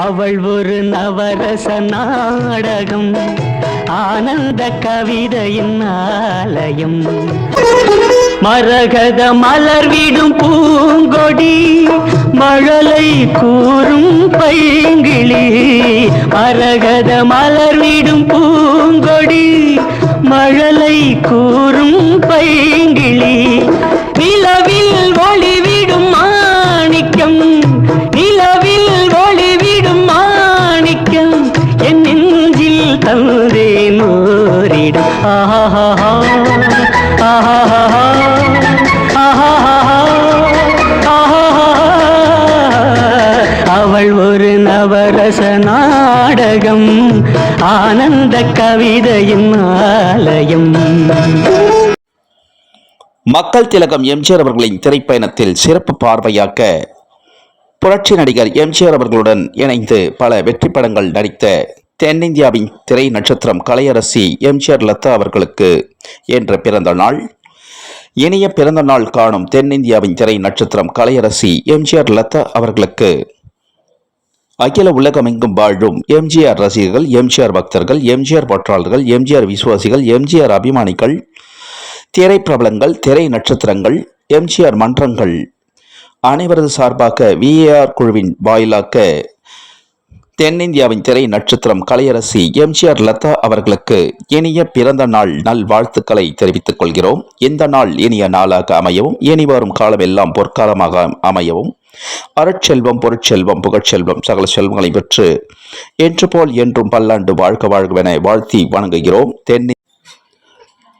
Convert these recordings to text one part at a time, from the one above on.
அவள் ஒரு நவரச நாடகம், ஆனந்த கவிதையின் ஆலயம். மரகத மலர்விடும் பூங்கொடி, மழலை கூறும் பைங்கிளி. மரகத மலர்விடும் பூங்கொடி, மழலை கூறும் பைங்கிளி. நிலவில் ஒளிவிடும் மாணிக்கம், நிலவில் ஒளிவிடும் மாணிக்கம், என் நெஞ்சில் தந்தேன் ஓரிடம். ஆஹா ஆஹா அவள் ஒரு நவரச நாடகம், ஆனந்த கவிதையின் ஆலயம். மக்கள் திலகம் எம்ஜிஆர் அவர்களின் திரைப்பயணத்தில் சிறப்பு பார்வையாக்க புரட்சி நடிகர் எம்ஜிஆர் அவர்களுடன் இணைந்து பல வெற்றி படங்கள் நடித்த தென்னிந்தியாவின் திரை நட்சத்திரம் கலையரசி எம்ஜிஆர் லதா அவர்களுக்கு என்ற பிறந்த நாள். இனிய பிறந்த நாள் காணும் தென்னிந்தியாவின் திரை நட்சத்திரம் கலையரசி எம்ஜிஆர் லதா அவர்களுக்கு அகில உலகமெங்கும் வாழும் எம்ஜிஆர் ரசிகர்கள், எம்ஜிஆர் பக்தர்கள், எம்ஜிஆர் பற்றாளர்கள், எம்ஜிஆர் விசுவாசிகள், எம்ஜிஆர் அபிமானிகள், திரை பிரபலங்கள், திரை நட்சத்திரங்கள், எம்ஜிஆர் மன்றங்கள் அனைவரது சார்பாக விஏஆர் குழுவின் வாயிலாக தென்னிந்தியாவின் திரை நட்சத்திரம் கலையரசி எம்ஜிஆர் லதா அவர்களுக்கு இனிய பிறந்த நாள் நல் வாழ்த்துக்களை தெரிவித்துக் கொள்கிறோம். இந்த நாள் இனிய நாளாக அமையவும், இனி வரும் காலம் எல்லாம் பொற்காலமாக அமையவும், அருட்செல்வம், பொருட்செல்வம், புகழ்ச்செல்வம், சகல செல்வங்களை பெற்று என்று போல் என்றும் பல்லாண்டு வாழ்க வாழ்கவென வாழ்த்தி வணங்குகிறோம்.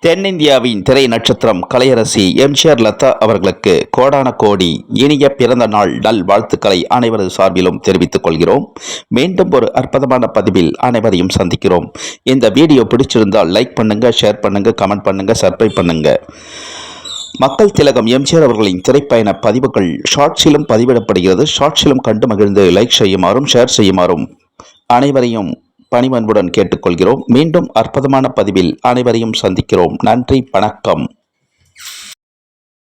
தென்னிந்தியாவின் திரை நட்சத்திரம் கலையரசி எம்ஜிஆர் லதா அவர்களுக்கு கோடான கோடி இனிய பிறந்த நாள் நல் வாழ்த்துக்களை அனைவரது சார்பிலும் தெரிவித்துக் கொள்கிறோம். மீண்டும் ஒரு அற்புதமான பதிவில் அனைவரையும் சந்திக்கிறோம். இந்த வீடியோ பிடிச்சிருந்தால் லைக் பண்ணுங்க, ஷேர் பண்ணுங்க, கமெண்ட் பண்ணுங்க, சப்ஸ்கிரைப் பண்ணுங்க. மக்கள் திலகம் எம்ஜிஆர் அவர்களின் திரைப்பயண பதிவுகள் ஷார்ட்ஸிலும் பதிவிடப்படுகிறது. ஷார்ட்ஸிலும் கண்டு மகிழ்ந்து லைக் செய்யுமாறும் ஷேர் செய்யுமாறும் அனைவரையும் பணிவன்புடன் கேட்டுக்கொள்கிறோம். மீண்டும் அற்புதமான பதிவில் அனைவரையும் சந்திக்கிறோம். நன்றி, வணக்கம்.